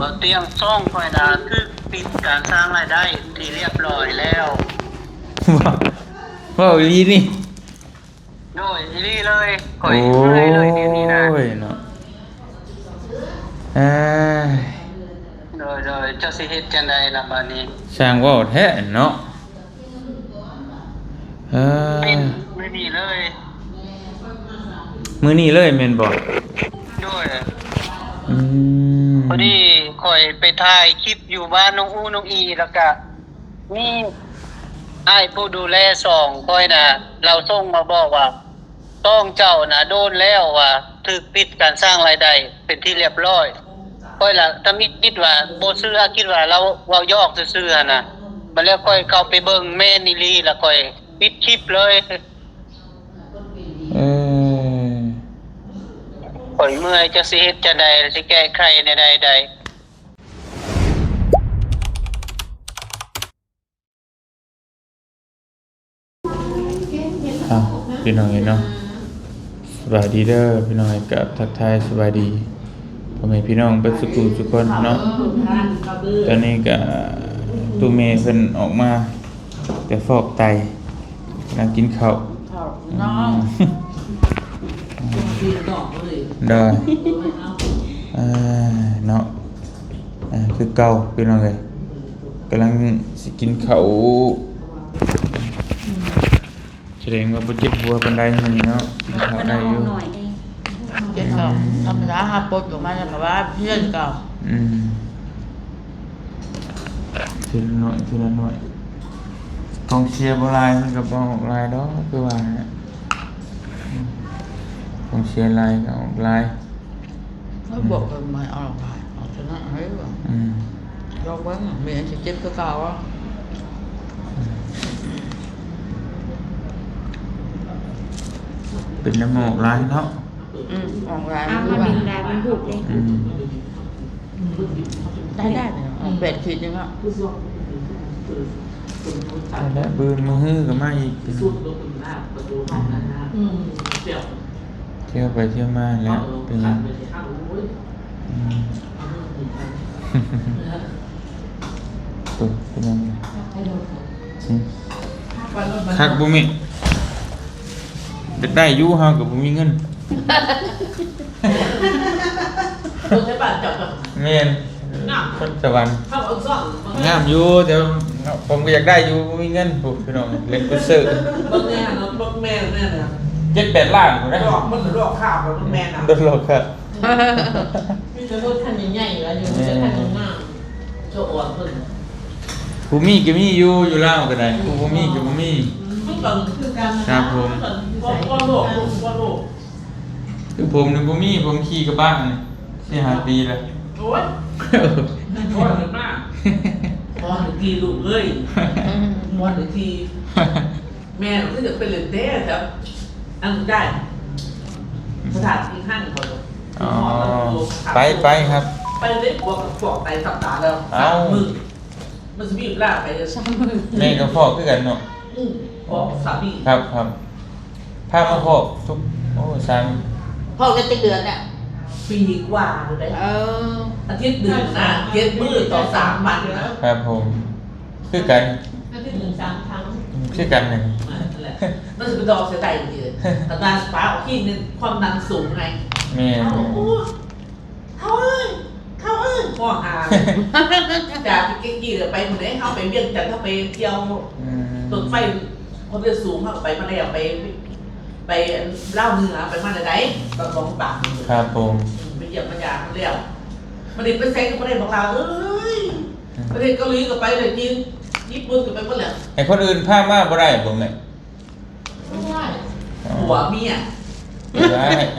บ่เตียงซ่องค่อยน่ะคือปิดการสร้างรายได้ที่เรียบร้อยแล้ว ว่าอีหลีนี่โดยอีนี่เลยข่อย โอ้ เมื่อยเลยเดี๋ยวนี้นะ ยเนาะอ่า โดยเจ้าสิเฮ็ดจังไดล่ะบัดนี้ ช่างว่าวแท้เนาะเป็นมื้อนี้เลย มื้อนี้เลยแม่นบ่ โดย อืม พอดีข่อยไปถ่ายคลิปอยู่บ้านน้องอูน้องอีแล้วก็มีอ้ายผู้ดูแล2ข่อยน่ะเราส่งมาบอกว่าต้องเจ้าน่ะโดนแล้วว่าถูกปิดการสร้างรายได้เป็นที่เรียบร้อยข่อยล่ะถ้ามีคิดว่าบ่เชื่อคิดว่าเราเว้ายอกซื่อๆน่ะบัดแล้วข่อยเข้าไปเบิ่งแม่นอีหลีแล้วข่อยปิดคลิปเลย เออ ข่อยเมื่อยจะสิเฮ็ดจังได๋สิแก้ไขในใดๆ พี่น้องเนาะสบายดีเด้อพี่น้องกับทักทายสบายดีพ่อแม่พี่น้องเบิดสุขุทุกคนเนาะตอนนี้ก็ตูเมย์เพิ่นออกมาแต่ฟอกไตนั่งกินข้าว น้อง ได้เนาะคือเก่าพี่น้องเลยกำลังสิกินข้าวแสดงว่าบ่เจ็บบัวปานใดมื้อนี้เนาะกินข้าวได้อยู่ เจ็ดเก่าธรรมดาหาปดอยู่มาจากว่าเพื่อนเก่า ทีละหน่อยทีละหน่อยกองเชียร์บ่หลายมันก็บ่ออกหลายดอกคือว่าเนี่ยกองเชียร์หลายก็ออกหลาย เขาบอกว่าไม่เอาหรอกเอาชนะให้ว่ะยกเว้นมีอันเจ็บก็เก่าอ่ะ เป็นน้ำหมอกหลายเนาะ ออกแรง เอามาบินได้มันบุกเลย ได้เนี่ยเป็ดขีดยังอ่ะ และบืนมือฮื้อก็มาอีกเที่ยวไปเที่ยวมาแล้วเป็นยังตุ๊บเป็นยังคักบุมิได้อยู่เฮากับบุมีเงิน คนใช้บัตรจับ แม่นคนสวรรค์งามอยู่แต่ผมก็อยากได้อยู่บ่มีเงินโอ้พี่น้องเล่นกุศล รถแม่นะรถแม่เนี่ย 7-8 ล้านพุ่นนะ ดอกมันดอกข้าวรถแม่นะ โดนหลอกครับ มีแต่รถคันใหญ่ๆแล้วอยู่แต่คันหน้าโชว์อ่อนขึ้น ผู้มีก็มีอยู่ลาวก็ได้ผู้บ่มีก็บ่มี ทุกคนคือการก็โลกก็โลก คือผมนี่บ่มีผมขี่กระบะนี่4-5 ปีแล้ว โอ้ยพอหรือมากพอหรือทีลูกเลยพอหรือทีแม่ก็จะเป็นเหลือเต้ครับอันได้สถานที่ห้างเขาเลย อ๋อไปครับ ไปเล่นบวกกับพวกไตสัปดาห์แล้วมือมันจะมีอยู่ล่าไป3 มือ แม่ก็พ่อคือกันเนาะ บอกสามี ครับพามาพ่อทุกโอ้สาม พ่อก็จะเดือนเนี่ย ปีกว่าเลย อาทิตย์หนึ่งนะ7 มื้อต่อ3 วันนะครับ ผมคือกัน อาทิตย์หนึ่ง3 ครั้ง คือกันนี่ นั่นแหละนั่นจะเป็นดอกเสียใจจริงๆแต่ตาฟ้าออกที่เนี่ยความดันสูงไง แม่ เขาเอ้ยพ่อหาจากไปกี้ๆไปหมดเลยเขาไปเวียงจันทร์เขาไปเที่ยวรถไฟความเร็วสูงเขาไปมาแล้วไปเล่าเนื้อไปมาไหนตอน2 ปาก ครับผม ไปเหยียบมายาเรียวประเด็นไปเซ็งประเด็นบอกเราเอ้ยประเด็นเกาหลีก็ไปเลยจีนญี่ปุ่นก็ไปหมดแล้ว ให้คนอื่นพามาบ่ได้ผมเนี่ย หัวเมีย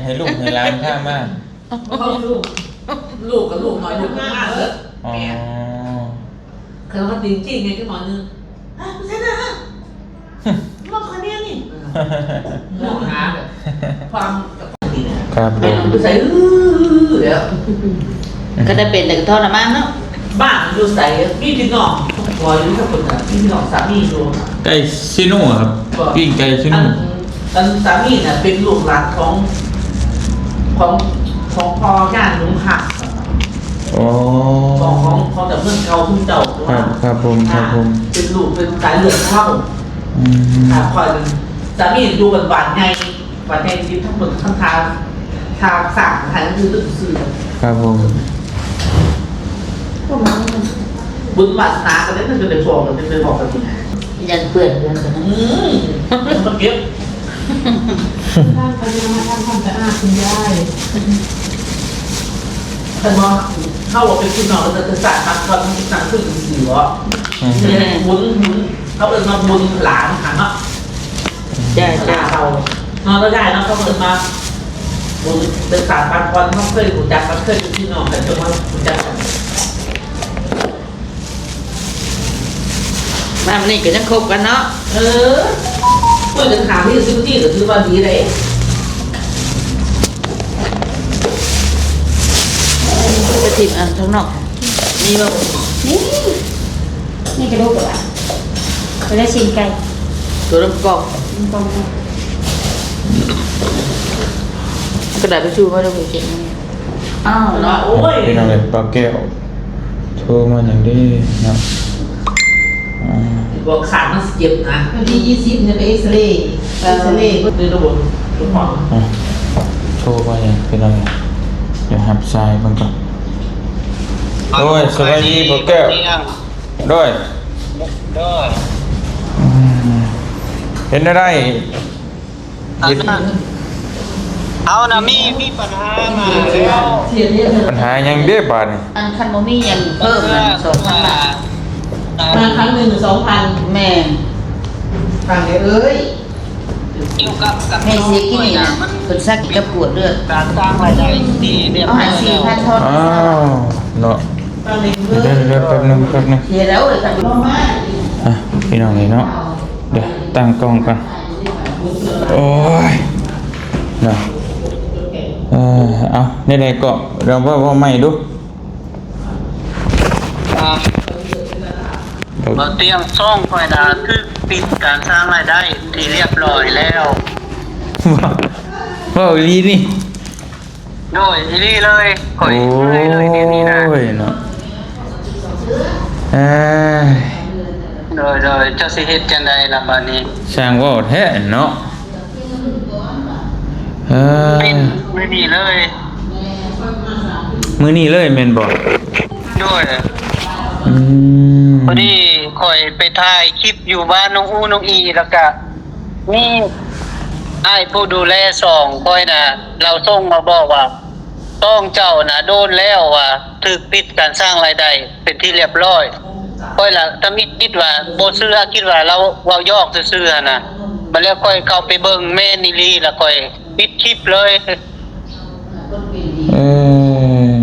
ให้ลูกให้หลานพามา เขาลูกกับลูกน้อยอยู่ข้างหน้าเลย อ๋อ แม่คือเขาจริงๆไงก็หน่อยนึงฮะไม่ใช่นะฮะมองคนเนี้ยนี่มองหาแบบความกับนี่นะครับ ผ ไอ้ ม ไปใส่เดี๋ยว ก็ได้เป็นแต่ทอดน้ำมันเนาะ บ้านอยู่ใส่มีพี่น้องพออยู่ทุกคนนะมีพี่น้องสามีอยู่ ไก่ซิโน่ครับปิ้งไก่ซิ อั โน่ นสามีเนี่ยเป็นลูกหลานของพ่อย่านลุงหัก อ๋อ เพื่อนเขาคุณเจ้า ครับผมเป็นลูกเป็นสายเลือดเข้า อืม คอยเป็นสามีดูหวานไงหวานไงที่ทั้งหมดทั้งทางสั่งทางคือตึกสื่อ ครับผม บุญวาสนากันได้ถ้าจะไปบอกกันไปบอกกันที่ไหน ยันเปื่อนเดือนกันนะ มันเก็บ ท่านพยายามทำความสะอาดคุณยาย แต่ว่าเข้าว่าเป็นคุณน้องจะสาดมาตอนที่สั่งขึ้นสื่อว่าบุญเขาเอิญมาบุญหลานหันเนาะ จ้า เขานอนแล้วได้เนาะเขาเอิญมาบุญเป็นสารบางคนเขาเคยรู้จักเขาเคยเป็นพี่น้องแต่จนมารู้จักกัน มาวันนี้ก็ยังคบกันเนาะ คุยกันถามที่ซื้อที่หรือซื้อวันนี้เลย จะถิ่มอันข้างนอกมีบ่ นี่กระดูกอ่ะไปได้ชิมไก่ ตัวลำกอกกระดาษทิชชู่มาดูเก็บอ้าวเนาะ โอ้ย พี่น้องเลยปลาแก้วโทรมาอย่างนี้นะอ่า บอกขาดมันเจ็บนะ วันที่20เนี่ยไปเอ็กซเรย์ดูระบบดูของ อ่ะโทรมาอย่างพี่น้องเลยเดี๋ยวหับทรายมันก่อนโอ้ยสวัสดีปลาแก้วด้วย ด้วย อืมเห็นได้ยิน เอานะมีปัญหามาแล้ว เสียเนี่ย ปัญหายังเด้บาดนี่ อันคันบ่มีหยังเพิ่มนะ2,000 บาท มาครั้งหนึ่ง2,000 แม่น ฟังเดี๋ยวเอ้ย เกี่ยวกับ แม่เสียกินนี่นะเพิ่นซักกับปวดเลือด การสร้างรายได้ที่เรียบ เอา ร้อ หาย แล้ว 4,000ทอน อ้าวเนาะ ฟังเดี๋ยว เดี๋ยว เอ้ย เดี๋ยวแป๊บนึง เสียแล้วเลยค่ะ พ่อมา อ่ะพี่น้องเลยเนาะเดี๋ยวตั้งกล้องก่อนโอ้ยเนาะเอาในใดก็เราว่าไม่ดู บ่เตรียมซ่องไฟดาคือปิดการสร้างรายได้ที่เรียบร้อยแล้ว ว่าอีนี่ โดยอีนี่เลยข่อย โอ้ เลยนี่นะ ยเนาะเอ้ย โดยเจ้าสิเฮ็ดจังไดล่ะบัดนี้ ช่างว่าแท้เนาะเออ ปิดไม่มีเลย มื้อนี้เลยแม่นบ่ ด้วย อืม พอดีข่อยไปถ่ายคลิปอยู่บ้านน้องอูน้องอีแล้วก็มีอ้ายผู้ดูแลข่อยน่ะเราส่งมาบอกว่าต้องเจ้าน่ะโดนแล้วว่าถูกปิดการสร้างรายได้เป็นที่เรียบร้อยค่อยล่ะถ้ามีคิดว่าบ่เชื่อคิดว่าเราเว้ายอกซื่อๆหั่นน่ะบัดแล้วค่อยเข้าไปเบิ่งแม่นิลีแล้วค่อยปิดคลิปเลย เออ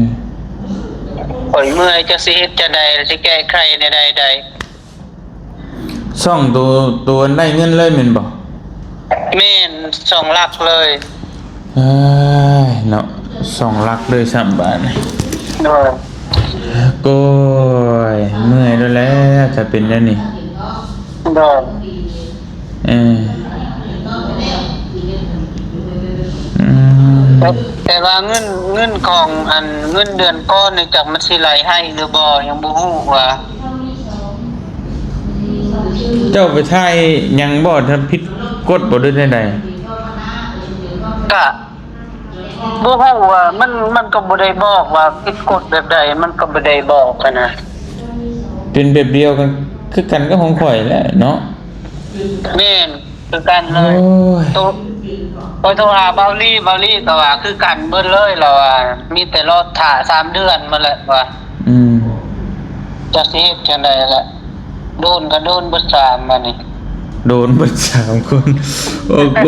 ข่อยเมื่อยจะสิเฮ็ดจังไดสิแก้ไขในใด ช่องตัวได้เงินเลยแม่นบ่ ๆแม่น2หลักเลย เอ้ยเนาะ2หลักเลย3บาทนี่ โดย โก้ยเมื่อยแล้วแหละถ้าเป็นแล้วนี่ โดย เอออืม แต่ว่าเงินของอันเงินเดือนก้อนนี่จากมันสิไหลให้หรือบ่ยังบ่ฮู้ว่า เจ้าไปถ่ายหยังบ่ถ้าผิดกฎบ่ได้ใด ก็บ่ฮู้ว่ามันก็บ่ได้บอกว่าผิดกฎแบบใดมันก็บ่ได้บอกกันนะ ๆเป็นแบบเดียวกันคือกันกับของข่อยแหละเนาะ แม่นคือกันเล โอ้ ย ย โทรหาเบาลี่ก็ว่าคือกันเบิดเลยแล้วว่ามีแต่รอถ่า3เดือนมาแหละว่า อืม จะสิเฮ็ดจังไดล่ะโดนก็โดนเบิด3มานี่ โดนเบิด3คนโอ้โห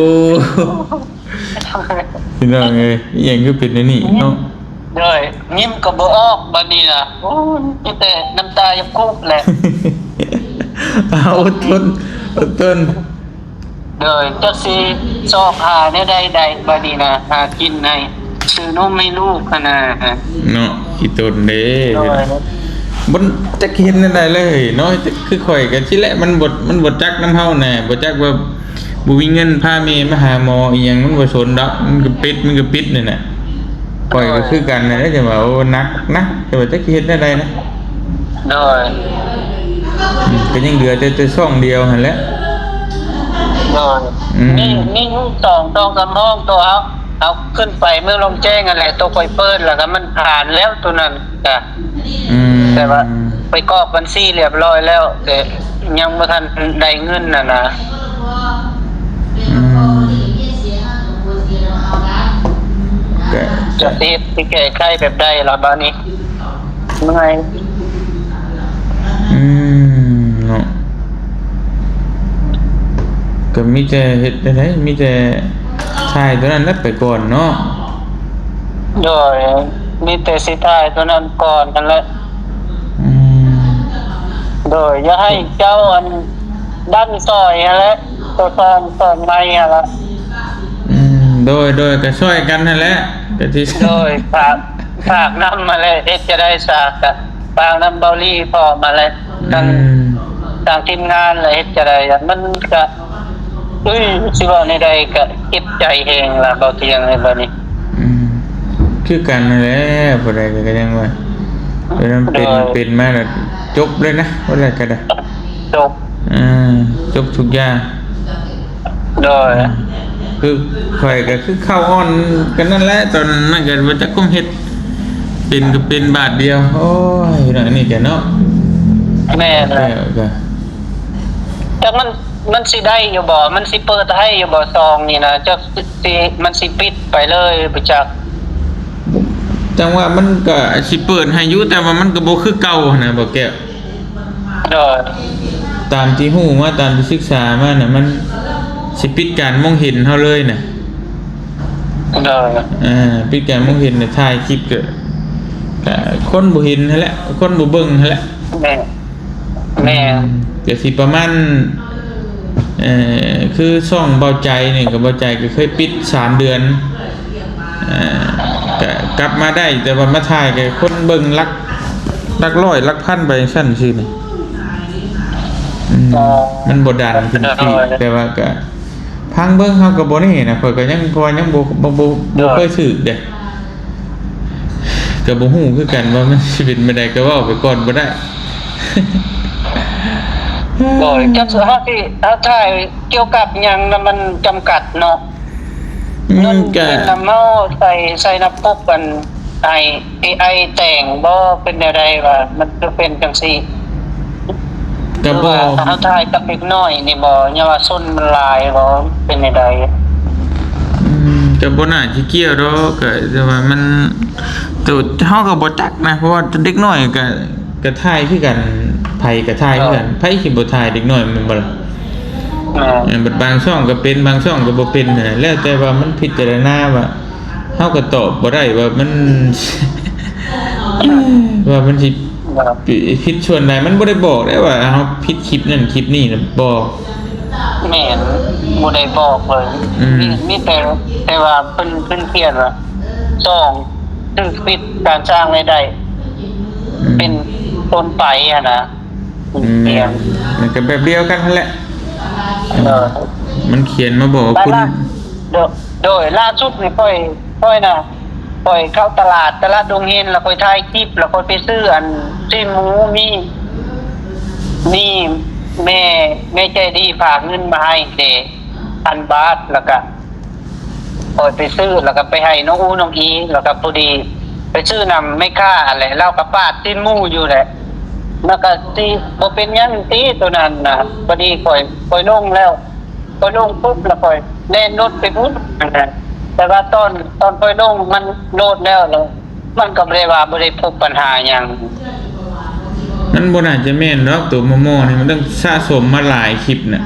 พี่น้องเอ้ยอีหยังคือเป็นอันนี้เนาะ เลยยิ้มก็บ่ออกบัดนี้น่ะโอ้ยมีแต่น้ำตายับคุกแหละ เอาอดทน เลยจักสิซอกหาในใดๆบัดนี้น่ะหากินในซื้อนมให้ลูกหั่นน่ะ เนาะอีตนเด้ โดย บ่จักเห็นได้เลยเนาะคือข่อยกันสิแหละมันบ่จักนำเฮาแน่บ่จักว่าบ่มีเงินพาแม่มาหาหมออีหยังมันบ่สนดอกมันก็ปิดนี่น่ะข่อยก็คือกันน่ะแต่ว่าโอ้นักนะแต่ว่าจักเฮ็ดได้นะ โดย ก็ยังเหลือแต่ช่องเดียวหั่นแหละ โดย อืม นี่ลูก2 3ห้องตัวเอาขึ้นไปเมื่อลงแจ้งอะไรตัวคอยเปิดแล้วก็มันผ่านแล้วตัวนั้นจ้ะ อืม แต่ว่าไปกรอกบัญชีเรียบร้อยแล้วแต่ยังบ่ทันได้เงินน่ะนะ อืมก็ จะเฮ็ดที่แก้ไขแบบใดล่ะบัดนี้เมื่อย อืมเนาะก็มีแต่เฮ็ดได้มีแต่ถ่ายตัวนั้นแล้วไปก่อนเนาะ โดยมีแต่สิทายตัวนั้นก่อนนั่นแหละ อืม โดยอย่าให้เจ้าอันดันซอยนั่นแหละตัวตอนใหม่นั่นล่ะ อืมโดยก็ช่วยกันนั่นแหละก็ที่ โดยฝากนำมาเลยเฮ็ดจะได้สากกะฝากนำเบาลี่พอมาเลยทั้ง ทางทีมงานเลยเฮ็ดจะได้มันก็สิว่าในใดก็เก็บใจเองล่ะเบาเทียงในบัดนี้ อืมคือกันนั่นแหละบ่ได้ก็ยังว่าเพราะนั้นเป็นมาแล้วจบเลยนะบ่ได้ก็ได้ จบ จบทุกอย่าง โดย คือข่อยก็คือเข้าอ้อนกันนั่นแหละตอนนั้นก็ว่าจะก้มเฮ็ดเป็นก็เป็นบาทเดียวโอ้ยเนาะนี่แกเนาะ แม่น แล้ ล่ะ วก็ แต่มันสิได้อยู่บ่มันสิเปิดให้อยู่บ่ซองนี่นะจะสิมันสิปิดไปเลยบ่จัก จังว่ามันก็สิเปิดให้อยู่แต่ว่ามันก็บ่คือเก่านะบ่แก้ว โดย ตามที่ฮู้มาตามที่ศึกษามาน่ะมันสิปิดการมองเห็นเฮาเลยน่ะ โดย ปิดการมองเห็นน่ะถ่ายคลิปก็คนบ่เห็นนั่นแหละคนบ่เบิ่งนั่นแหละ แม่ ก็สิประมาณคือช่องเบาใจนี่ก็เบาใจก็เคยปิด3 เดือนก็กลับมาได้แต่ว่ามาถ่ายก็คนเบิ่งหลักร้อยหลักพันไปซั่นซื่อนี่มันบ่ดันขึ้นที่แต่ว่าก็พังเบิ่งเฮาก็บ่นี่นะข่อยก็ยังพอยังบ่เคยสึกเด้ก็บ่ฮู้คือกันว่ามันสิเป็นไปได้ก็เว้าไปก่อนบ่ได้ โดยจักสิเฮาที่ถ่ายเกี่ยวกับหยังน่ะมันจำกัดเนาะ นั่น ก็ เป็นน้ำเมาใส่น้ำปุ๊บกันไอแต่งบ่เป็นแนวใดว่ามันจะเป็นจังซี่ ก็บ่ ถ้าเฮาถ่ายกับเด็กน้อยนี่บ่อย่าว่าส้นมันลายบ่เป็นแนวใด ก็บ่น่าสิเกี่ยวดอกก็แต่ว่ามันตัวเฮาก็บ่จักนะเพราะว่าเด็กน้อยก็ถ่ายคือกันไผก็ถ่ายคือกันไผสิบ่ถ่ายเด็กน้อยแม่นบ่ล่ะ บัดบางช่องก็เป็นบางช่องก็บ่เป็นน่ะแล้วแต่ว่ามันพิจารณาว่าเฮาก็ตอบบ่ได้ว่ามัน ว่ามันสิผิดส่วนใดมันบ่ได้บอกได้ว่าเฮาผิดคลิปนั่นคลิปนี้น่ะบอก แม่นบ่ได้บอกเลยมีแต่ว่าเพิ่นเขียนว่า2ถึงปิดการสร้างรายได้เป็นต้นไปอะนะเขียน มันก็แบบเดียวกันนั่นแหละมันเขียนมาบอกว่าคุณ โดยล่าสุดนี่ค่อยน่ะค่อยเข้าตลาดดงเฮนแล้วค่อยถ่ายคลิปแล้วค่อยไปซื้ออันที่หมูมีแม่ใจดีฝากเงินมาให้เด้1,000 บาทแล้วก็ค่อยไปซื้อแล้วก็ไปให้น้องอูน้องอีแล้วก็พอดีไปซื้อนำไม่ค่าอะไรเล่ากับปาดที่หมูอยู่แหละแล้วก็ที่บ่เป็นหยังตีตัวนั้นน่ะพอดีค่อยลงแล้วค่อยลงปุ๊บแล้วค่อยแล่นรถไปปุ๊บแต่ว่าตอนค่อยลงมันโลดแล้วมันก็บ่ได้ว่าบ่ได้พบปัญหาหยัง มันบ่น่าจะแม่นดอกตัวโมโมนี่มันต้องสะสมมาหลายคลิปน่ะ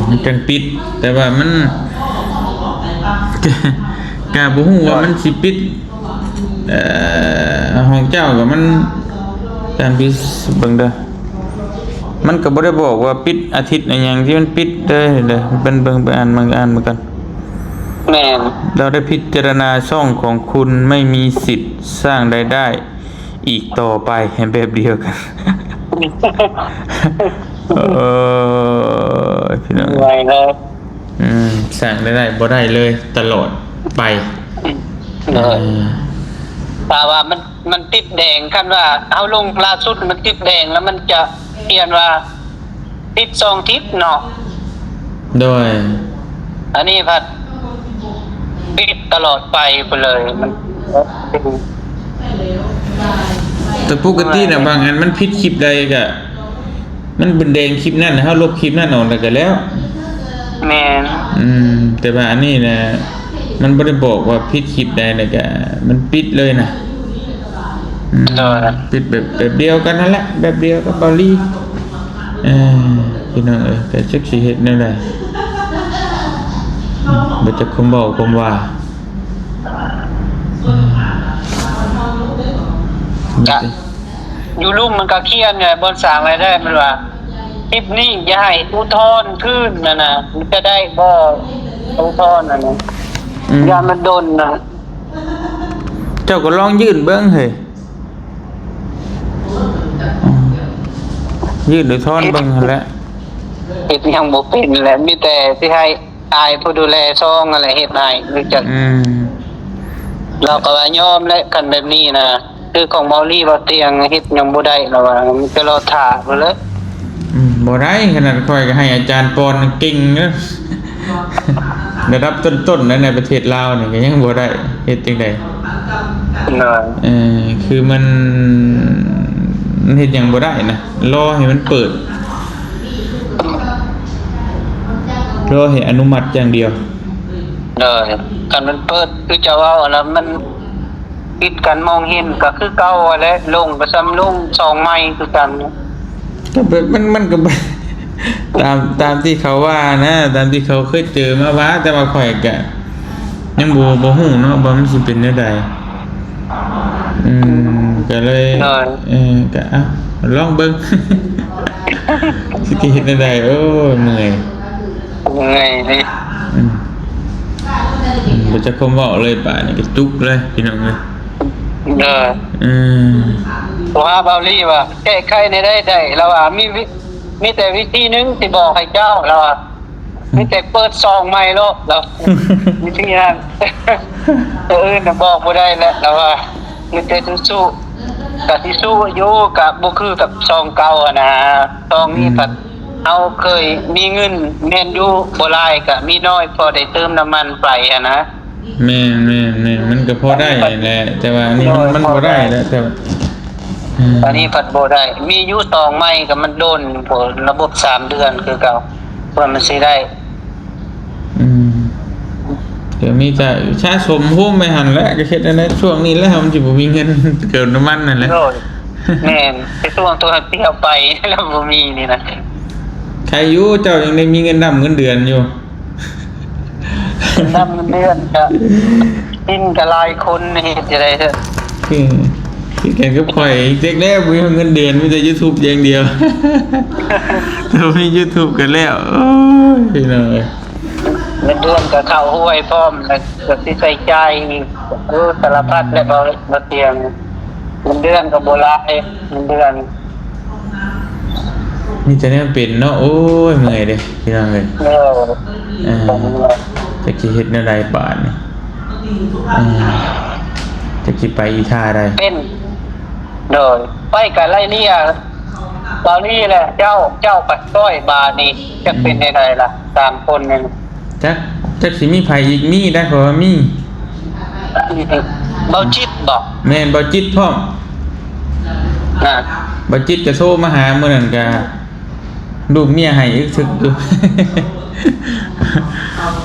มันจังปิดแต่ว่ามัน ก็บ่ฮู้ว่ามันสิปิดของเจ้าก็มันตามที่เบิ่งเด้อมันก็บ่ได้บอกว่าปิดอาทิตย์อะไรอย่างที่มันปิดเด้อเป็นเบิ่งไปอ่านมากัน แม่น เราได้พิจารณาช่องของคุณไม่มีสิทธิ์สร้างรายได้อีกต่อไปให้แบบเดียวกัน พี่น้อง ไว้เลย สร้างรายได้บ่ได้เลยตลอดไป เลย ถ้าว่ามันติดแดงคันว่าเอาลงล่าสุดมันติดแดงแล้วมันจะเขียนว่าติด2ทิศเนาะ โดย อันนี้พัดปิดตลอดไปเลยมัน แต่ปกติน่ะบางอันมันผิดคลิปใดก็มันเป็นแดงคลิปนั้นนะเฮาลบคลิปนั้นออกแล้วก็แล้ว แม่น แต่ว่าอันนี้นะมันบ่ได้บอกว่าผิดคลิปใดแล้วก็มันปิดเลยนะโดย ปิดแบบเดียวกันนั่นแหละแบบเดียวกับเบาลี่พี่น้องเอ้ยแต่จักสิเฮ็ดแนวใดบ่จักคมเว้าคมว่า จะอยู่ลุ่มมันก็เคียนไงบนสร้างรายได้มันว่าคลิปนี้อย่าให้อุทธรณ์ขึ้นนะมันจะได้บ่อุทธรณ์นะอย่ามันโดนนะ เจ้าก็ลองยื่นเบิ่งเฮ้ยยื่นหรือทอนเบิ่งหั่นแหละ เฮ็ดยังบ่เป็นแหละมีแต่สิให้อายผู้ดูแลซองอะไรเฮ็ดให้รู้จักเราก็ว่ายอมและกันแบบนี้นะคือของเบาลี่บ่เตียงเฮ็ดยังบ่ได้แล้วว่ามันจะรอท่าพุ่นเลย บ่ได้ขนาดค่อยก็ให้อาจารย์ปอนเก่งเด้อ ระดับต้นๆในประเทศลาวนี่ก็ยังบ่ได้เฮ็ดจังได๋ เนาะ คือมันเฮ็ดหยังบ่ได้นะรอให้มันเปิดรอให้อนุมัติอย่างเดียว เด้อคันมันเปิดคือจะเว้าแล้วมันปิดกันมองเห็นก็คือเก่าแหละลงก็ซ้ำลง2ไม้คือกัน ก็แบบมันก็ ตามที่เขาว่านะตามที่เขาเคยเจอมาว่าแต่ว่าข่อยก็ยังบ่ฮู้เนาะว่ามันสิเป็นแนวใดก็เลยก็ลองเบิ่ง สิเฮ็ดแนวใดโอ้ยเมื่อย ไงนี่ บ่จะคมเว้าเลยป่านี่ก็จุกเลยพี่น้องเอ้ย เด้อ ว่าเบาลี่ว่าแก้ไขในได้แล้วว่ามีแต่วิธีนึงที่บอกให้เจ้าแล้วว่ามีแต่เปิดซองใหม่โลกแล้ว วิธีนั้น อื่นน่ะบอกบ่ได้แล้วว่ามีแต่สู้ๆกับที่สู้อยู่กับบ่คือกับซองเก่าอ่ะนะซองนี้พัดเอาเคยมีเงินแม่นอยู่บ่หลายก็มีน้อยพอได้เติมน้ำมันไปอ่ะนะ แม่มันก็พอได้แหละแต่ว่านี่มันบ่ได้แล้วแต่ว่า ตอนนี้ผัดโบได้มีอยู่2ไม้ก็มันโดนพวกระบบ3เดือนคือเก่าเพื่อมันสิได้ เดี๋ยวมีแต่ชาสมโฮมไปหันแล้วก็เฮ็ดอันนั้นช่วงนี้แล้วมันสิบ่มีเงินเกินน้ำมันนั่นแหละ โดยแม่นไปช่วงตัวเที่ยวไปแล้วบ่มีนี่นะ ใครอยู่เจ้ายังได้มีเงินนำเงินเดือนอยู่ นำเดือนก็กินกับหลายคนเฮ็ดจะได้เถอะ คือแกก็ข่อยเจ๊กแล้วมีเงินเดือนมีแต่ YouTube อย่างเดียว ถ้ามี YouTube กันแล้วโอ้ยพี่น้องเอ้ย เงินเดือนก็เข้าห้วยพร้อมแล้วก็สิใส่ใจอีกสารพัดและบ่เตียงเงินเดือนก็บ่หลายเงินเดือน มีแต่เนี่ยเป็นเนาะโอ้ยเมื่อยเด้พี่น้องเอ้ยจะสิเฮ็ดแนวใดบาดนี่จะสิไปอีท่าใด เป็นโดยไปกับไรเนี่ยตอนนี้แหละเจ้าปัดต้อยบานี่จะเป็นอะไรล่ะ3คนนึง จักสิมีไผอีกมีได้เพราะว่ามี เบาจิตบอก แม่นบ่จิตพร้อม นะ บ่จิตก็โทรมาหามื้อนั้นก็ลูกเมียให้อึกทึกอยู่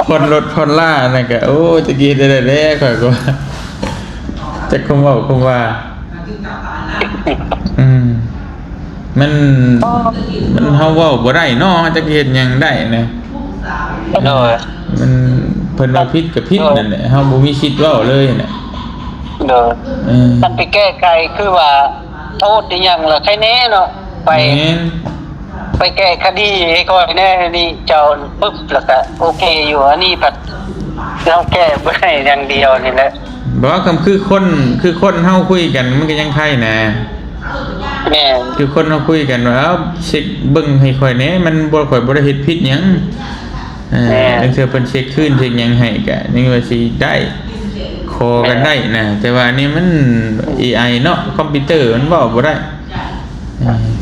คนรถคนล่านั่นก็โอ้จะกินได้แล้ข่อยก็จักคงเว้าคงว่ามันเฮาเว้าบ่ได้เนาะจักเฮ็ดหยังได้นะ โดย มันเพิ่นว่าผิดก็ผิดนั่นแหละเฮาบ่มีสิทธิ์เว้าเลยน่ะ โดยมันไปแก้ไขคือว่าโทษอีหยังล่ะใครแน่เนาะไปแก้คดีให้ก่อนแน่นี่เจ้าปึ๊บแล้วก็โอเคอยู่อันนี้ผัดเราแก้บ่ได้อย่างเดียวนี่แหละ บ่คำคือคนเฮาคุยกันมันก็ยังไข่นะ แม่ คือคนเฮาคุยกันว่าเช็คเบิ่งให้ข่อยแหน่มันบ่ข่อยบ่ได้เฮ็ดผิดหยังจังซี่เพิ่นเช็คคืนเช็คหยังให้ก็ยังว่าสิได้ คอกันได้นะแต่ว่าอันนี้มัน AI เนาะคอมพิวเตอร์มันเว้าบ่ได้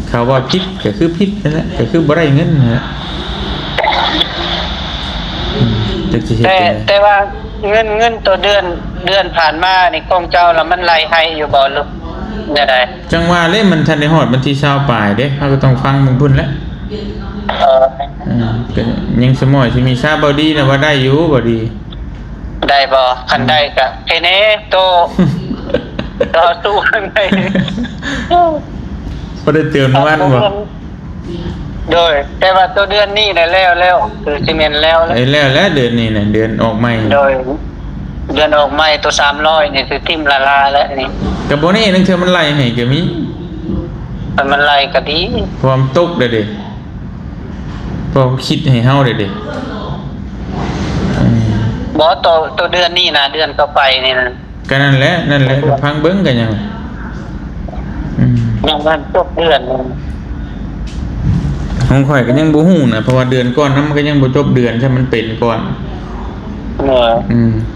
เขาว่าผิดก็คือผิดนั่นแหละก็คือบ่ได้เงินนั่นแหละจักสิเฮ็ด แต่ จังได๋ แต่ว่าเงินตัวเดือนผ่านมานี่ของเจ้าแล้วมันไหลให้อยู่บ่ลูกได้ จังว่าเลยมันทันได้ฮอดวันที่20ปลายเด้เฮาก็ต้องฟังมึงพุ่นแหล้ว ก็ยังสมอยสิมีซาบ่ดีนะว่าได้อยู่บ่ดี ได้บ่คันได้ก็แค่นี้โตต่อสู้กันได้ บ่ได้เตือนวันบ่ โดยแต่ว่าตัวเดือนนี้ได้แล้วคือสิแม่นแล้ว ไอ้แล้วเดือนนี้น่ะเดือนออกใหม่ โดยเดือนออกใหม่ตัว300นี่คือทิ่มละลาแล้วนี่ ก็บ่แน่นังเทื่อมันไล่ให้ก็มี มันไล่ก็ดี ความตกเด้อเด้พอคิดให้เฮาเด้อเด้ บ่ตัวเดือนนี้นะเดือนต่อไปนี่นะ ก็นั่นแหละก็พังเบิ่งกันยังยังมันจบเดือนนึง ของข่อยก็ยังบ่ฮู้นะเพราะว่าเดือนก่อนนั้นมันก็ยังบ่จบเดือนใช่มันเป็นก่อน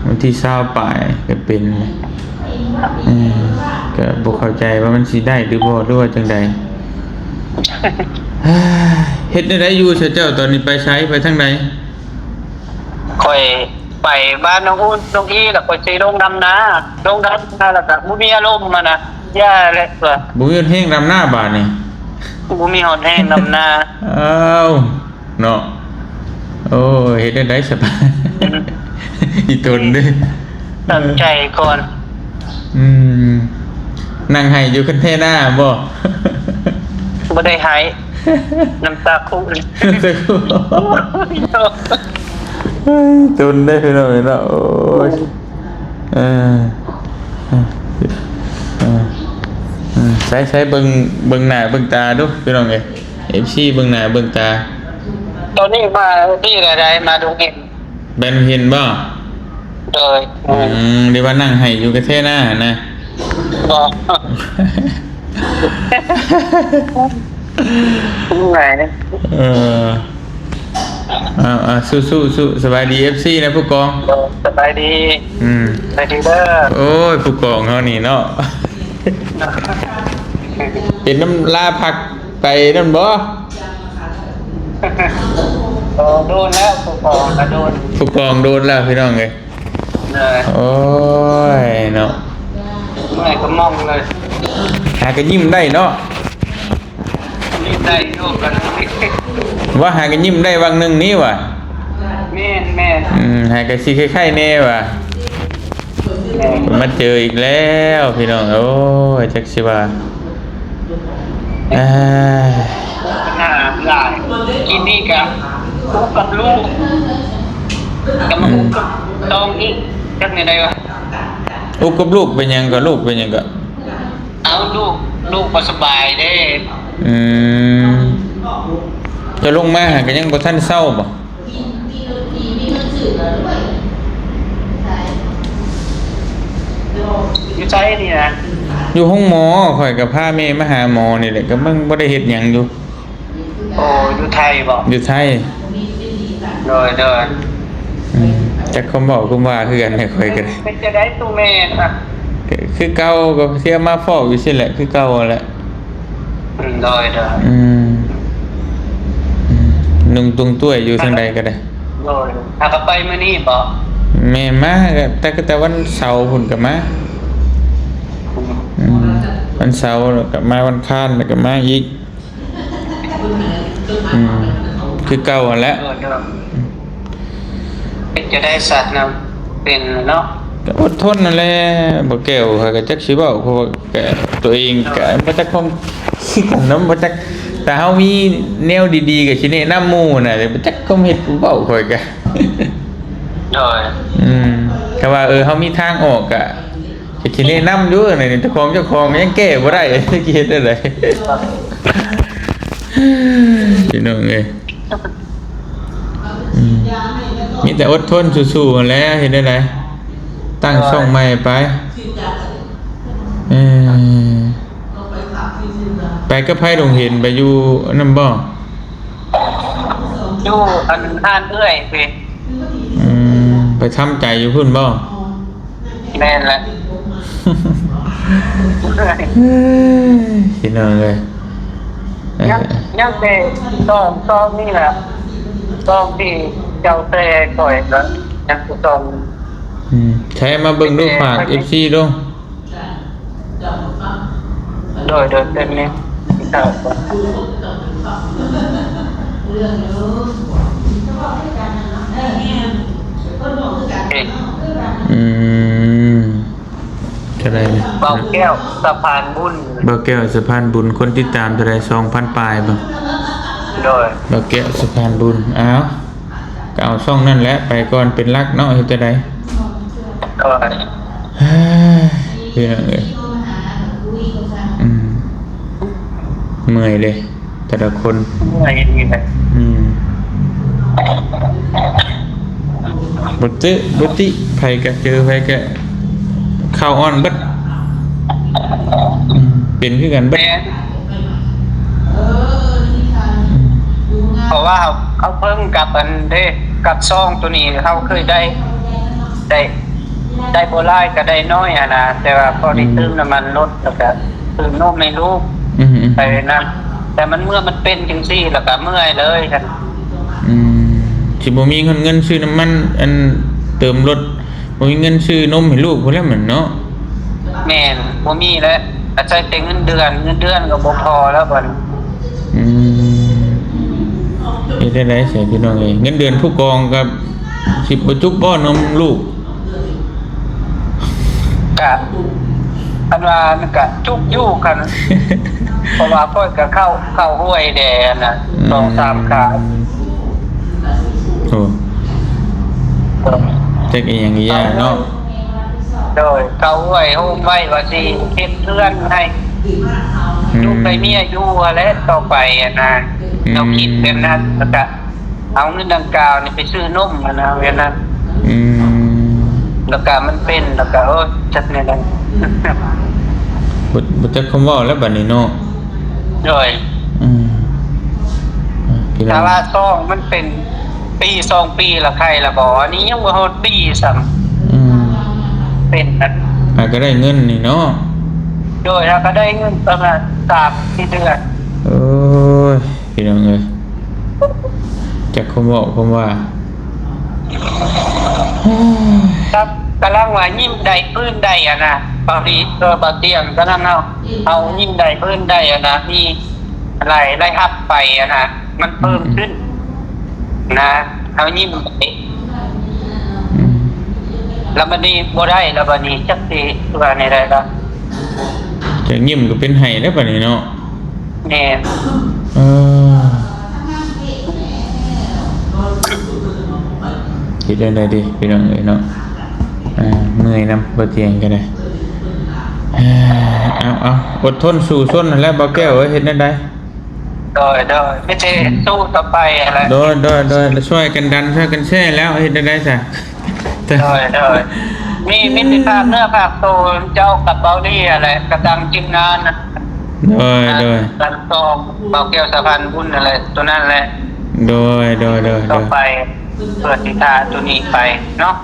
วันที่20ปลายก็เป็นก็บ่เข้าใจว่ามันสิได้หรือบ่หรือว่าจังใด เฮ็ดได้อยู่เจ้าตอนนี้ไปใช้ไปทางใด ค่อยไปบ้านน้องอุ้นน้องอีแล้วค่อยสิลงดำนาแล้วก็บ่มีอารมณ์มานะย่าแหละว่า บ่มีเฮงนำหน้าบาดนี่ บ่มีฮอดแห้งดำนา อ้าวเนาะโอ้เฮ็ดได้สบาย อีตนเด้อ ตั้งใจก่อน นั่งให้อยู่คันเทน่าบ่ บ่ได้หายน้ำตาคุเลย สักครู่ตนได้พี่น้องเนาะโอ้ยใช้เบิ่งหน้าเบิ่งตาดูพี่น้องเอ้ย FC เบิ่งหน้าเบิ่งตา ตอนนี้มาที่ใดๆมาดูเห็น แบนเห็นบ่ โดย เดี๋ยวว่านั่งให้อยู่กับเทน่านะ บอก ไหน สู้สบายดี FC นะผู้กอง สบายดีสบายดีเด้อ โอ้ยผู้กองเฮานี่เนาะ เป็นน้ำลาผักไปนั่นบ่ โดนแล้วผู้กองก็โดน ผู้กองโดนแล้วพี่น้องเอ้ย เลย โอ้ยเนาะ เมื่อยก็มองเลย หาก็ยิ้มได้เนาะ รีบได้โยกกัน ว่าหาก็ยิ้มได้วังหนึงนี้ว่ะ แม่ หาก็สิคล้ายๆแน่ว่ะมาเจออีกแล้วพี่น้องโอ้ยจักสิว่า หน้าหลายกินนี่กับกับลูกกับมาอุ้มกับตองอีกจักในใดวะ อุกกับลูกเป็นหยังก็ลูกเป็นหยังก็ เอาลูกบ่สบายเด้ จะลงมาหาก็ยังบ่ทันเศร้าบ่ อยู่ใจนี่นะ อยู่ห้องหมอข่อยกับพาแม่มาหาหมอนี่แหละก็มันบ่ได้เฮ็ดหยังอยู่ โอ้อยู่ไทยบ่ อยู่ไทย โดย จักคำบอกคุว่าคือกันให้ข่อยก็ได้ เป็นจะได้ตู้แม่นะ คือเก่าก็เที่ยมาฟอกอยู่ซี่แหละคือเก่าแหละ โดย นุ่งตุงตุ้ยอยู่ทางใดก็ได้ โดยถ้าก็ไปมื้อนี้บ่ แม่มาก็แต่วันเสาร์พุ่นก็มาวันเสาร์แล้วก็มาวันค้านแล้วก็มาอีกคือเก่าหั่นแหละ โดยเป็นจะได้สัตว์นํเป็นเนาะ ก็อดทนนั่นแหละบ่แก้วเขาก็จักสิเว้าเพราะว่าก็ตัวเองก็บ่จักคงคิดกันนำบ่จักแต่เฮามีแนวดีๆก็สิแนะนำหมู่น่ะแต่บ่จักคงเฮ็ดเว้าค่อยก็ โดย ก็ว่าเฮามีทางออกก็สิแนะนำอยู่นั่นเจ้าของยังแก้บ่ได้สิเฮ็ดได้ไดพี่น้องเอ้ยมีแต่อดทนสู้ๆนั่นแหละเฮ็ดได้ไดตั้งช่องใหม่ไปไปกับไผดงเห็นไปอยู่นำบ่ อยู่อันเอื้อยเพิ่น ไปทำใจอยู่พุ่นบ่ แม่ ม่นแหละ พี่น้องเลยยังแต่ต้องนี่แหละต้องที่เจ้าแต่ก่อยแล้วยังต้อง ใช้มาเบิ่งดูฝาก FC ดู โดยเต็มนี้ครับ อืมเท่าไหร่เนี่ย เบาแก้วสะพานบุญ บ่าวแก้วสะพานบุญคนติดตามเท่าไหร่ 2,000 ปลายบ่ โดย บ่าวแก้วสะพานบุญอ้าวก็เอาช่องนั่นแหละไปก่อนเป็นหลักเนาะเฮ็ดจังได๋ โดย พี่น้องเอ้ยเมื่อยเลยแต่ละคน เมื่อยดีเลย บุติไผก็เจอไผก็เข้าอ่อนเบิดเป็นคือกันเบิด แม่นเพราะว่าเขาเพิ่งกับอันเด้กับซองตัวนี้เขาเคยได้โบราณก็ได้น้อยอะนะแต่ว่าพอได้เติมน้ำมันลดแล้วก็เติมนมในลูก ไปนั่นแต่มันเมื่อมันเป็นจังซี่แล้วก็เมื่อยเลยครับ สิบ่มีเงินซื้อน้ำมันอันเติมรถบ่มีเงินซื้อนมให้ลูกพุ่นแหล้วเหมือนเนาะ แม่นบ่มีแล้วอาศัยแต่เงินเดือนก็บ่พอแล้วบัด เฮ็ดได้ใส่พี่น้องเอ้ยเงินเดือนผู้กองกับสิบ่จุกบ่นมลูก ก็อันว่ามันก็จุกอยู่กัน เพราะว่าพ่อยก็เข้าห้วยแดนน่ะ2-3 ครั้ง โอ้จักอีหยังอีหยาเนาะ โดยเข้าห้วยโฮมไว้ว่าสิเฮ็ดเรือนให้อยู่ไปเมียอยู่และต่อไปอะนะเราคิดแบบนั้นแล้วก็เอาเงินดังกล่าวนี่ไปซื้อนมอะนะเวลานั้นแล้วก็มันเป็นแล้วก็จัดแม่น บ่จักคำเว้าแล้วบัดนี้เนาะ โดย พี่น้อ ถ้าง ว่าซองมันเป็นปี2 ปีละใครละบ่อันนี้ยังบ่ฮอดปีซ้ำเป็นอัน ก็ได้เงินนี่เนาะ โดยเราก็ได้เงินประมาณ3 เดือน โอ้ยพี่น้องเอ้ยจักคำเว้าคำว่า ครับกำลังว่ายิ้มใดพื้นใดอะนะบางทีบางเตียงก็นั่งเอายิ้มใดพื้นใดอะนะมีอะไรได้ฮับไปอะนะมันเพิ่มขึ้นนะเอายิ้มไปแล้วบัดนี้บ่ได้แล้วบัดนี้จักสิว่าในใดล่ะ จากยิ้มก็เป็นไห้แล้วบัดนี้เนาะ แม่ คิดได้ดีพี่น้องเอ้ยเนาะเมื่อยนำบ่เตียงก็ได้เอาอดทนสู้ซนนั่นแหละบ่แก้วเอ้ยเฮ็ดได้ โดยไม่ใช่สู้ต่อไปอะไร โดยช่วยกันดันช่วยกันแช่แล้วเฮ็ดได้ซะ โดยมีติภาพเนื้อภาพโตเจ้ากับเบาลี่อะไรกระดังจิมงานนะ โดย กันตองเบาแก้วสะพานบุญอะไรตัวนั้นแหละ โดย ต่อไปเปิดติทาตัวนี้ไปเนาะ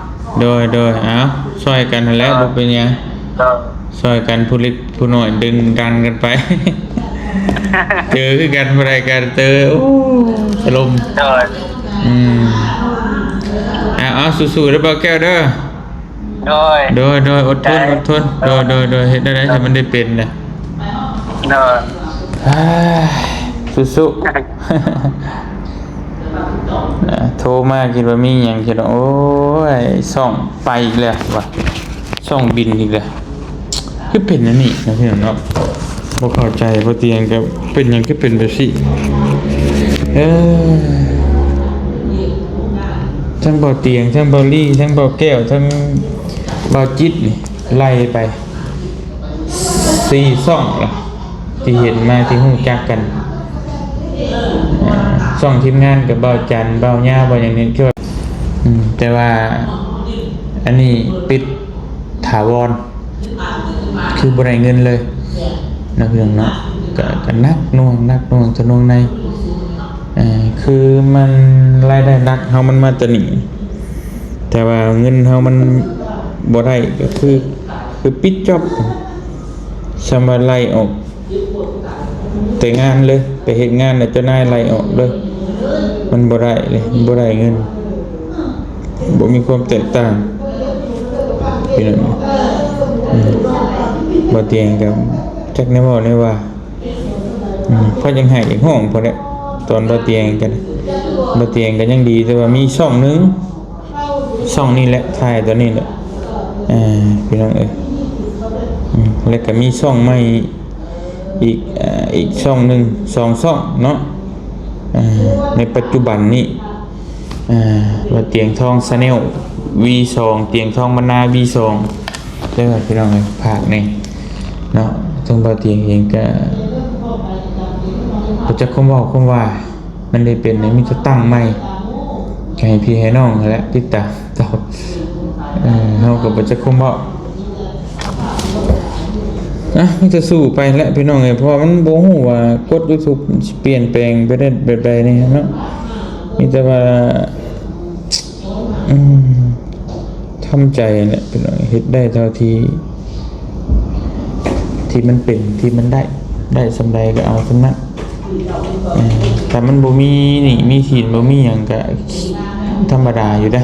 โดยเอาช่วยกันนั่นแหละบ่เป็นหยัง โดย ช่วยกันผู้เล็กผู้น้อยดึงดันกันไป เจอคือกันบ่ได้กันเจอโอ้ถล่ม โดย เอาสู้ๆเด้อบ่าวแก้วเด้อ โดย อดทนโดยเฮ็ดได้ให้มันได้เป็นน่ะ โดย สู้ๆ โทรมาคิดว่ามีหยังคิดว่าโอ้ยส่องไปอีกแล้วว่ะส่องบินอีกแล้วคือเป็นอันนี้นะพี่น้องเนาะบ่เข้าใจบ่เตียงก็เป็นหยังคือเป็นแบบนี้ทั้งบ่เตียงทั้งบ่ลี่ทั้งบ่แก้วทั้งบ่จิตนี่ไล่ไป4ช่องล่ะที่เห็นมาที่ฮู้จักกันช่องทีมงานกับเบาจันเบาหญ้าเบาอย่างนี้ช่วยแต่ว่าอันนี้ปิดถาวรคือบ่ได้เงินเลยนะเพื่อนเนาะก็นักหน่วงทะนงในคือมันรายได้หลักเฮามันมาแตะหนีแต่ว่าเงินเฮามัน บ่ได้ก็คือปิดจ็อบสมาไล่ออกแต่งานเลยไปเฮ็ดงานแล้วเจ้านายไล่ออกเลยมันบ่ได้เลยมันบ่ได้เงินบ่มีความแตกต่างพี่น้องบ่เตียงกับจักแนวบ่ได้ว่าเพราะยังให้อีกห้องพอแล้วตอนบ่เตียงกันบ่เตียงก็ยังดีแต่ว่ามีช่องนึงช่องนี้แหละถ่ายตัวนี้แหละพี่น้องเอ้ยแล้วก็มีช่องใหม่อีกช่องนึง2ช่องเนาะในปัจจุบันนี้ว่าเตียงทองชาแนล V2 เตียงทองบรรณา V2 เด้อพี่น้องเอ้ยภาคนี้เนาะซึ่งบ่เตียงเองก็บ่จักคำเว้าคำว่ามันได้เป็นมีจะตั้งใหม่ให้พี่ให้น้องนั่นแหละติดตามต่อเฮาก็บ่จักคำเว้ามันจะสู้ไปแล้วพี่น้องเอ้ยเพราะมันบ่ฮู้ว่ากด YouTube สิเปลี่ยนแปลงไปได้แบบใดนี่เนาะมีแต่ว่าทำใจแหละพี่น้องเฮ็ดได้เท่าที่มันเป็นที่มันได้สำใดก็เอาสำนั้นแต่มันบ่มีนี่มีศีลบ่มีหยังก็ธรรมดาอยู่เด้อ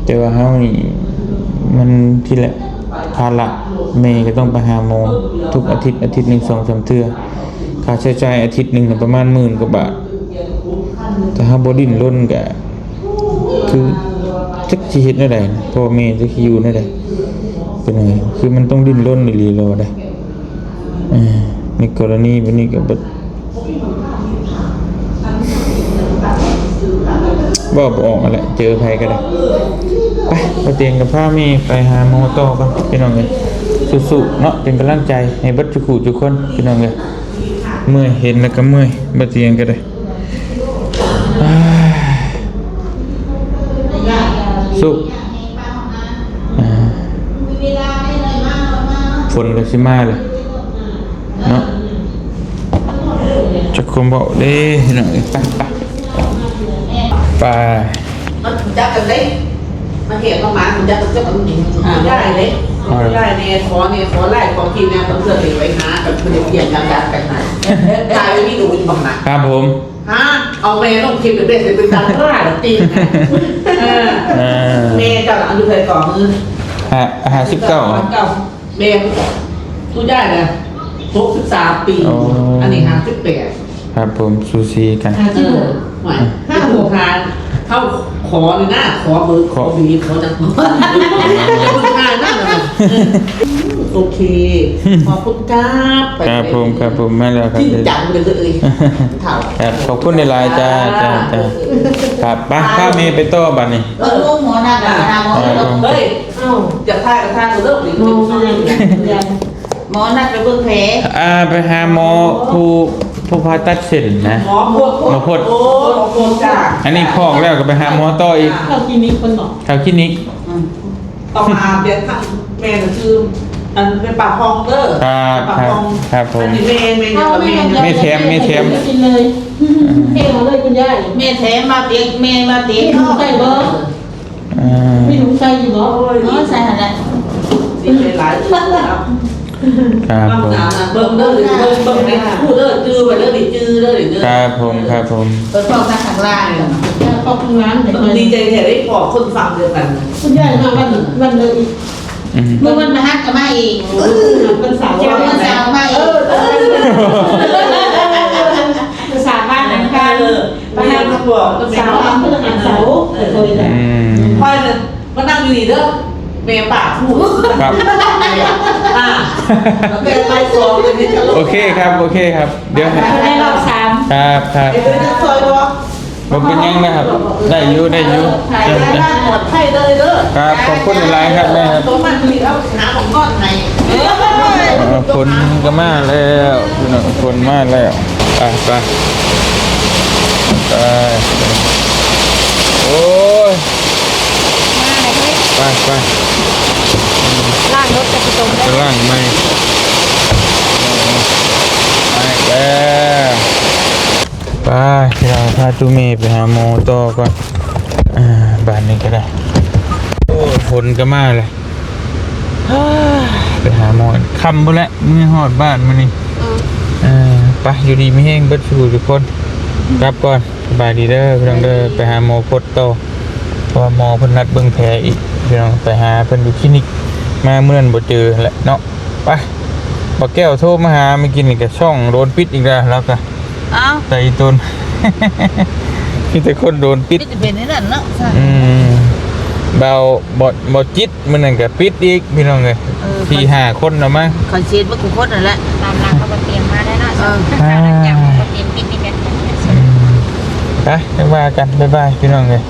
แต่ว่าเฮานี่มันที่แหละภาระแม่ก็ต้องไปหาหมอทุกอาทิตย์นึง 2-3 เทื่อค่าใช้จ่ายอาทิตย์นึงก็ประมาณ10,000 กว่าบาทแต่ถ้าบ่ดิ้นรนก็คือจักสิเฮ็ดได้พ่อแม่จักสิอยู่ได้เป็นไงคือมันต้องดิ้นรนอีหลีแล้วได้ในกรณีแบบนี้ก็บ่ออกแหละเจอใครก็ได้ไปเตียงกับพ่อแม่ไปหาหมอต่อกันพี่น้องเอ้ยสู้ๆเนาะเป็นกำลังใจให้เบิดทุกคนพี่น้องเอ้ยเมื่อยเห็นแล้วก็เมื่อยบ่เตียงก็ได้สู้ฝนก็สิมาเลยเนาะจักคมบอกเด้พี่น้องเอ้ยไปมันจับกันได้มันเห็นประมาณมันจับกันได้เลยได้เนี่ยขอไล่ของทีมงานต้องเลือกไปหากับคนเดียวกันกันไหนกลายเป็นพี่ดูอยู่บ้างนะครับ ผมเอาเมย์ต้องคิดเป็นเป็นดังกล้าจริงเมย์จะอันดูเคยก่อนมือ59เมย์ตู้ได้เลย63 ปีอันนี้58ครับผมซูซีกันหมาย5 6 พันเข้าขอเลยนะขอเบอร์ขอบีขอจังจะเพิ่งทานนั่นเลยโอเคขอบคุณครับผมไม่แล้วครับจริงจังเลยเถ่าขอบคุณในไลน์จ้าครับไปข้ามีไปโต้บัตรนี่ลูกหมอนักเฮ้ยจะท่ากับท่าตัวเลิกหรือหมอนักไปเบิ่งแผลไปหาหมอผู้ผ่าตัดเส้นนะหมอพดจ้าอันนี้พอกแล้วก็ไปหาหมอต่ออีกเข้าคลินิกคนบอกเข้าคลินิกต่อมาเดี๋ยวแม่ก็คืออันเป็นปากคลองเด้อครับผมอันนี้ไม่แถมกินเลยเท่เลยคุณยายแม่แถมมาเตียงใส่บ่ไม่รู้ใส่อยู่บ่ใส่หั่นแหละสิหลายครับผมเบิ่งเด้อเบิ่งในผู้เด้อจื้อไปเด้อดิจื้อเด้อดิเด้อครับผมเปิดฟังทางล่างเลยขอบคุณร้านดีใจแท้ได้พอคนฟังเดียวกันคุณยายมาวันเลยอีกเมื่อวันมาฮักก็มาอีกวันเสาร์มาอีกภาษาบ้านนั้นกันไปให้ตำรวจสาวทำเพื่อหาเสาเลยนะค่อยเลยมานั่งอยู่นี่เด้อเมย์ปากพูดครับโอเคครับเดี๋ยวได้รอบ3ครับผมเป็นยังนะครับได้อยู่หมดไพ่เลยเด้อครับขอบคุณหลายครับแม่ครับตัวมันคือเอาหาของก้อนไหนคนก็มาแล้วคนมาแล้วไปโอ้ยไปล่างรถจะไปตรงได้ล่างไม่แล้วไปเราพาจูเมย์ไปหาโมต่อก่อนบ้านนี้ก็ได้โอ้ฝนก็มาเลย ไปหาหมอคำพุ่นแหละมือหอดบ้านมานี่ไปอยู่ดีไม่แห้งเบิดสู่ทุกคนกลับก่อนสบายดีเด้อพี่น้องเด้อไปหาหมอพดต่อเพราะว่าหมอเพิ่นนัดเบิ่งแผลอีกพี่น้องไปหาเพิ่นอยู่คลินิกมาเมื่อนั้นบ่เจอแหละเนาะไปบ่แก้วโทรมาหาเมื่อกี้นี่ก็ช่องโดนปิดอีกแล้วก็ อ้าว ใจตน มีแต่คนโดนปิด นี่จะเป็นนี่นั่นเนาะใช่ เบาบ่จิตมันนั่นก็ปิดอีกพี่น้องเอ้ยที่5คนแล้วมั้ง คอนเซ็ปต์ว่ากูโคตรนั่นแหละ ตามหลังเขาก็เตรียมมาได้เนาะจากเขาก็เตรียมปิดนี่กัน ไปจังว่ากันบ๊ายบายพี่น้องเอ้ย